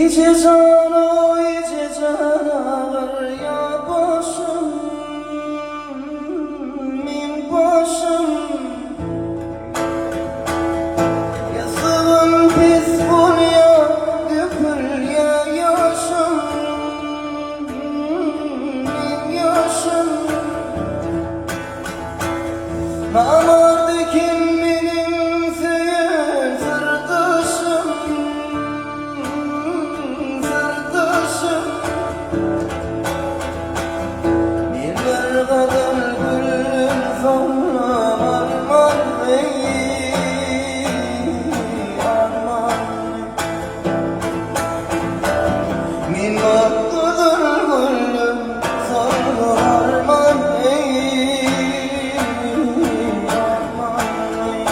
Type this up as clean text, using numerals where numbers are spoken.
İçe cana, içe canavar ya başım, min başım. Yazığın pis bul ya, dökül ya yaşım, min yaşım. Namardı kim benim seyir sırdaşım, sırdaşım. Bir kadar gülüm sonra arman ey, arman. Min kadar gülüm sonra arman ey, arman ey.